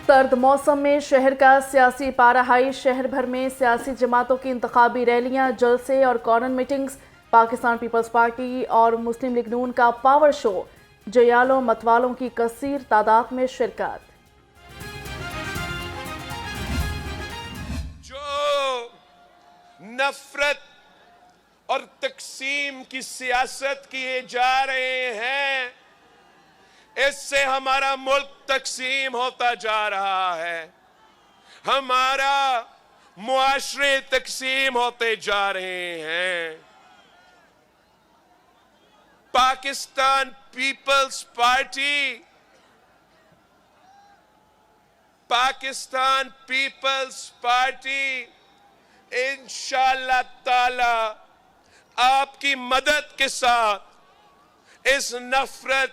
सर्द मौसम में शहर का सियासी पारा हाई। शहर भर में सियासी जमातों की इंतखाबी रैलियां, जलसे और corner meetings. Pakistan Peoples Party और मुस्लिम लीग नून का पावर शो। जयालों मतवालों की कसीर तादाद में शिरकत। जो नफरत और तकसीम की सियासत किए जा रहे हैं, इससे हमारा मुल्क तकसीम होता जा रहा है, हमारा मुआशरे तकसीम होते जा रहे हैं। पाकिस्तान पीपल्स पार्टी इंशाअल्लाह ताला आपकी मदद के साथ इस नफरत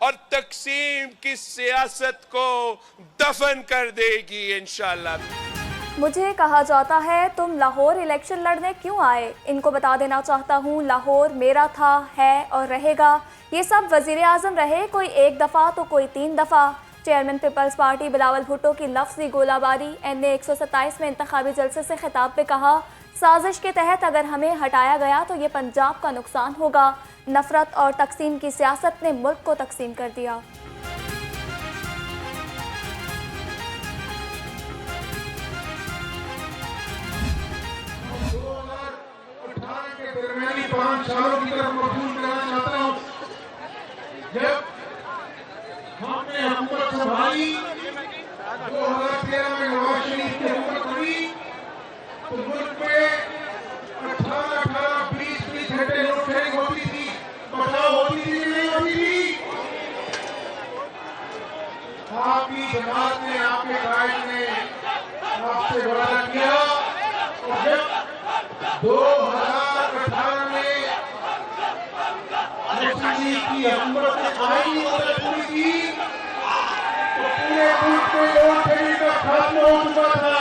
और तकसीम की सियासत को दफन कर देगी इंशाअल्लाह। मुझे कहा जाता है तुम लाहौर इलेक्शन लड़ने क्यों आए। इनको बता देना चाहता हूँ लाहौर मेरा था, है और रहेगा। ये सब वजीर आज़म रहे, कोई एक दफ़ा तो कोई 3 दफ़ा। Chairman Peoples Party Bilawal Bhutto की लफ्ज़ी गोलाबारी। NA 127 में इंतखाबी जलसे से खिताब पे कहा, साजिश के तहत अगर हमें हटाया गया तो ये पंजाब का नुकसान होगा। नफरत और तकसीम की सियासत ने मुल्क को तकसीम कर दिया। दरमियानी 5 सालों की तरफ मबसूल कराना चाहता हूँ। जब हमने हुकूमत संभाली 2013 में नवाज शरीफ की हुकूमत हुई तो मुल्क में 18-20 घंटे लोड शेयरिंग होती थी, बचाव होती थी नहीं होती थी। आपकी जमात ने, आपके कायद ने आपसे वादा किया और जब 2018 में की हुकूमत ने आईनी मदद पूरी की तो पूरे मुल्क में लोड शेयरिंग का खात्मा हो चुका था।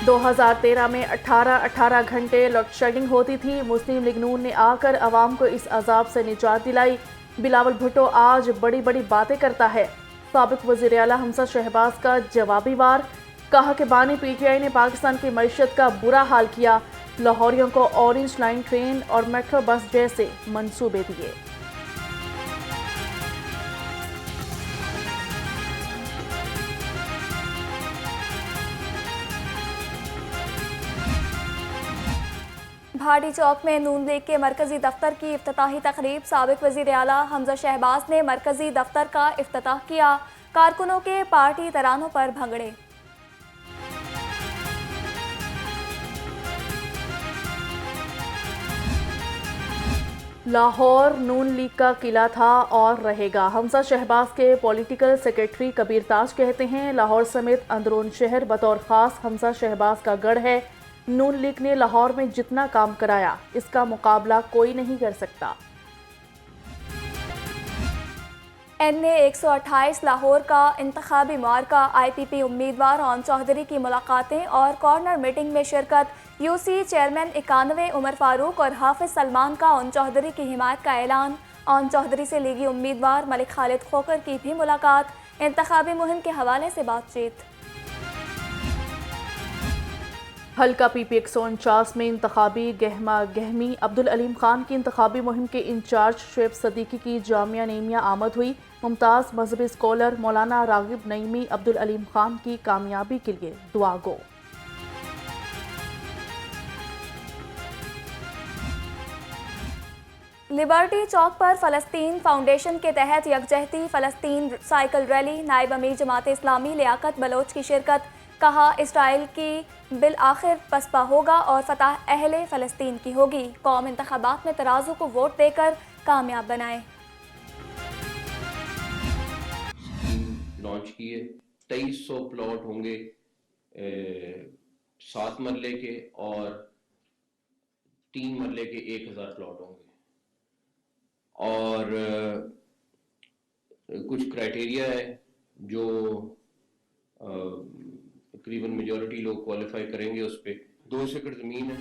2013 में 18 घंटे लोड शेडिंग होती थी। मुस्लिम लीग नून ने आकर अवाम को इस अजाब से निजात दिलाई। बिलावल भुट्टो आज बड़ी बड़ी बातें करता है। साबिक वज़ीर आला हमजा शहबाज का जवाबी वार। कहा कि बानी PTI ने पाकिस्तान की मईशत का बुरा हाल किया। लाहौरियों को ऑरेंज लाइन ट्रेन और मेट्रो बस जैसे मंसूबे दिए। भाटी चौक में नून लीग के मरकजी दफ्तर की इफ्तिताही तकरीब। साबिक वज़ीर आला हमजा शहबाज ने मरकजी दफ्तर का इफ्तिताह किया। कारकुनों के पार्टी तरानों पर भंगड़े। लाहौर नून लीग का किला था और रहेगा। हमजा शहबाज के पॉलिटिकल सेक्रेटरी कबीर ताज कहते हैं, लाहौर समेत अंदरून शहर बतौर खास हमजा शहबाज का गढ़ है। नून लीग ने लाहौर में जितना काम कराया इसका मुकाबला कोई नहीं कर सकता। NA 128 लाहौर का इंतखाबी मार्का। IPP उम्मीदवार ओन चौधरी की मुलाकातें और कॉर्नर मीटिंग में शिरकत। UC चेयरमैन 91 उमर फारूक और हाफिज सलमान का ओन चौधरी की हिमायत का ऐलान। ओन चौधरी से लीगी उम्मीदवार मलिक खालिद खोकर की भी मुलाकात। इंतखाबी मुहिम के हवाले से बातचीत। हल्का PP 149 में इंतखाबी गहमा गहमी। अब्दुल अलीम खान की इंतखाबी मुहिम के इंचार्ज शुएब सदीकी की जामिया नेमिया आमद हुई। मुमताज़ मजहबी स्कॉलर मौलाना रागिब नईमी अब्दुल अलीम खान की कामयाबी के लिए दुआ गो। लिबर्टी चौक पर फ़लस्तीन फाउंडेशन के तहत यकजहती फ़लस्तीन साइकिल रैली। नायब अमीर जमात इस्लामी लियाकत बलोच की शिरकत। कहा, इसराइल की बिल आखिर पसपा होगा और फतह अहले फ़लस्तीन की होगी। कौम इंतखाबात में तराजू को वोट देकर कामयाब बनाए। लॉन्च किए 2300 प्लॉट होंगे 7 मरले के और 3 मरले के 1000 प्लॉट होंगे और कुछ क्राइटेरिया है जो तकरीबन मेजॉरिटी लोग क्वालिफाई करेंगे। उस पर 2 एकड़ ज़मीन है।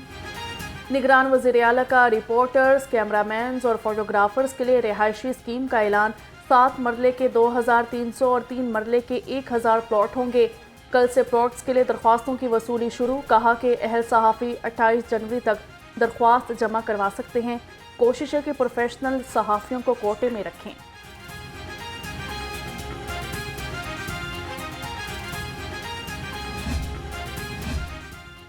निगरान वज़ीर आला का रिपोर्टर्स, कैमरामैन और फोटोग्राफर्स के लिए रिहायशी स्कीम का ऐलान। 7 मरले के 2300 और 3 मरले के 1000 प्लॉट होंगे। कल से प्लॉट्स के लिए दरख्वास्तों की वसूली शुरू। कहा कि अहल सहाफ़ी 28 जनवरी तक दरख्वास्त जमा करवा सकते हैं। कोशिश है कि प्रोफेशनल सहाफ़ियों को कोटे में रखें।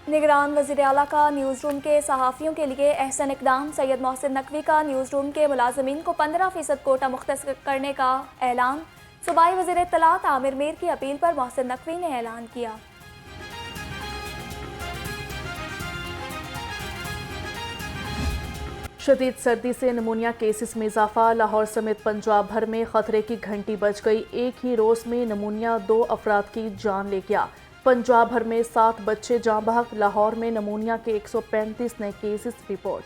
निगरान वज़ीर आला का न्यूज़ रूम के सहाफ़ियों के लिए अहसन इक़दाम। सैयद मोहसिन नकवी का न्यूज़ रूम के मुलाजमीन को 15% कोटा मुख्तस करने का ऐलान। सूबाई वज़ीर इत्तलात आमिर मीर की अपील पर मोहसिन नकवी ने ऐलान किया। शदीद सर्दी से नमूनिया केसेस में इजाफा। लाहौर समेत पंजाब भर में खतरे की घंटी बज गई। एक ही रोज़ में नमूनिया 2 अफराद की जान ले गया। पंजाब भर में 7 बच्चे जाँ बहक। लाहौर में नमूनिया के 135 नए केसेस रिपोर्ट।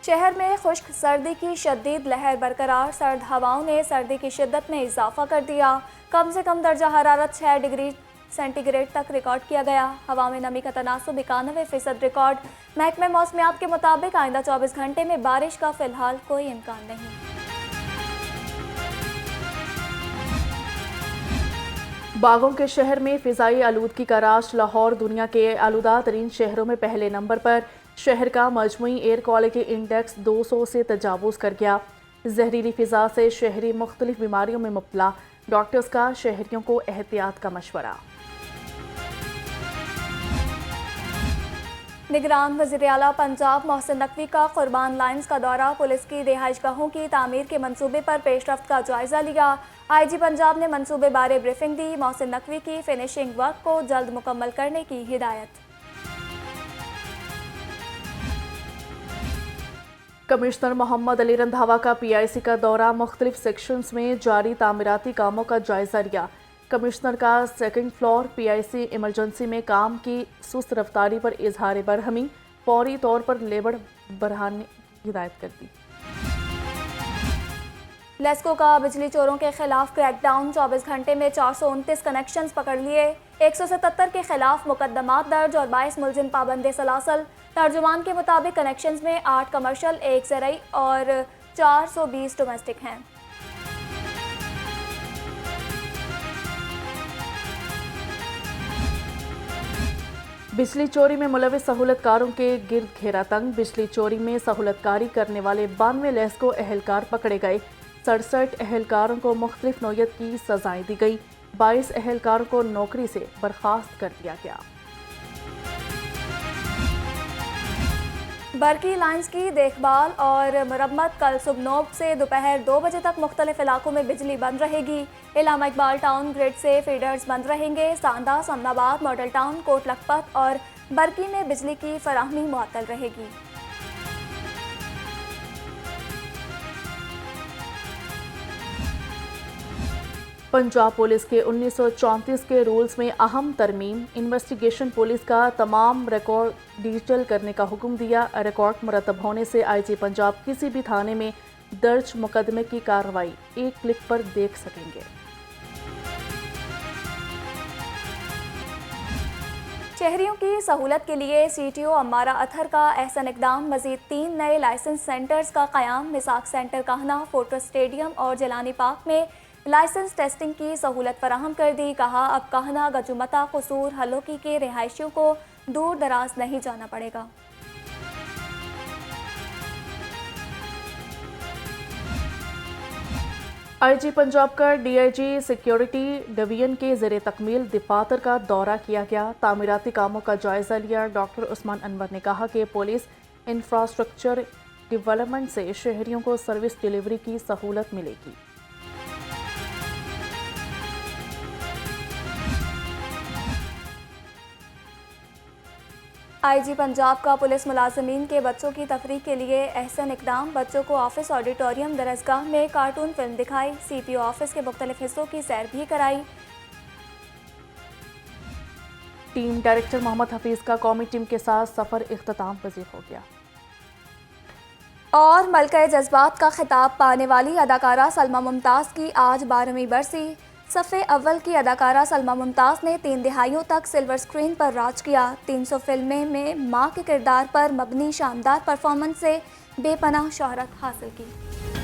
शहर में खुश्क सर्दी की शदीद लहर बरकरार। सर्द हवाओं ने सर्दी की शिद्दत में इजाफा कर दिया। कम से कम दर्जा हरारत 6 डिग्री सेंटीग्रेड तक रिकॉर्ड किया गया। हवा में नमी का तनासुब 91% रिकॉर्ड। महकमे मौसमियात के मुताबिक आइंदा 24 घंटे में बारिश का फिलहाल कोई इम्कान नहीं। बागों के शहर में फ़िज़ाई आलूदगी का राज। लाहौर दुनिया के आलूदा तरीन शहरों में पहले नंबर पर। शहर का मजमूई एयर क्वालिटी इंडेक्स 200 से तजावुज़ कर गया। जहरीली फ़िज़ा से शहरी मुख्तलिफ बीमारियों में मुब्तला। डॉक्टर्स का शहरियों को एहतियात का मशवरा। निगरान वज़ीर आला पंजाब मोहसिन नकवी का कुर्बान लाइन्स का दौरा। पुलिस की रिहाइशगाहों की तामीर के मंसूबे पर पेशरफ्त का जायजा लिया। IG पंजाब ने मंसूबे बारे ब्रीफिंग दी। मोहसिन नकवी की फिनिशिंग वर्क को जल्द मुकम्मल करने की हिदायत। कमिश्नर मोहम्मद अली रंधावा का PIC का दौरा। मुख्तलिफ सेक्शंस में जारी तामीराती कामों का जायजा लिया। कमिश्नर का 2nd फ्लोर PIC इमरजेंसी में काम की सुस्त रफ्तारी पर इजहार बरहमी। फौरी तौर पर लेबर बढ़ाने की हिदायत कर दी। लेस्को का बिजली चोरों के खिलाफ क्रैकडाउन। 24 घंटे में 429 कनेक्शंस पकड़ लिए। 177 के खिलाफ मुकदमात दर्ज और 22 मुलजिम पाबंदे सलासल। तर्जुमान के मुताबिक कनेक्शंस में 8 कमर्शियल, 1 ज़रई और 420 डोमेस्टिक हैं। बिजली चोरी में मुलविस सहूलतकारों के गिर्द घेरा तंग। बिजली चोरी में सहूलतकारी करने वाले 92 लेस्को अहलकार पकड़े गए। 67 अहलकारों को मुख्तलिफ नौयत की सजाएं दी गई। 22 अहलकारों को नौकरी से बर्खास्त कर दिया गया। बरकी लाइन्स की देखभाल और मरम्मत। कल सुबह 9 से दोपहर 2 बजे तक मुख्तलिफ इलाकों में बिजली बंद रहेगी। इलामा इकबाल टाउन ग्रिड से फीडर्स बंद रहेंगे। सांदा, समनाबाद, मॉडल टाउन, कोट लखपत और बरकी में बिजली की फराहमी मुअत्तल रहेगी। पंजाब पुलिस के 1934 के रूल्स में अहम तरमीम। इन्वेस्टिगेशन पुलिस का तमाम रिकॉर्ड डिजिटल करने का हुक्म दिया। रिकॉर्ड मुरतब होने से IG पंजाब किसी भी थाने में दर्ज मुकदमे की कार्रवाई एक क्लिक पर देख सकेंगे। शहरियों की सहूलत के लिए CTO अम्मारा अतहर का अहसन इक़दाम। मज़ीद 3 नए लाइसेंस सेंटर्स का क़याम। मिसाक सेंटर काहना, फोर्ट्रेस स्टेडियम और जलानी पार्क में लाइसेंस टेस्टिंग की सहूलत फराहम कर दी। कहा अब काहना, गजुमता, कसूर, हलोकी के रिहायशियों को दूर दराज नहीं जाना पड़ेगा। IG पंजाब का DIG सिक्योरिटी डिवीजन के ज़ेरे तकमील दफातर का दौरा किया गया। तामीराती कामों का जायजा लिया। डॉक्टर उस्मान अनवर ने कहा कि पुलिस इंफ्रास्ट्रक्चर डेवलपमेंट से शहरियों को सर्विस डिलीवरी की सहूलत मिलेगी। IG पंजाब का पुलिस मुलाजमीन के बच्चों की तफरीह के लिए अहसन इक़दाम। बच्चों को ऑफिस ऑडिटोरियम दरसगाह में कार्टून फिल्म दिखाई। CPO ऑफिस के मुख्तलिफ हिस्सों की सैर भी कराई। टीम डायरेक्टर मोहम्मद हफीज़ का कौमी टीम के साथ सफ़र इख्तिताम पजीर हो गया। और मलका जज्बात का खिताब पाने वाली अदाकारा सलमा मुमताज़ की आज 12वीं बरसी। सफ़े अव्वल की अदाकारा सलमा मुमताज़ ने 3 दिहाइयों तक सिल्वर स्क्रीन पर राज किया। 300 फिल्में में मां के किरदार पर मबनी शानदार परफॉर्मेंस से बेपनाह शोहरत हासिल की।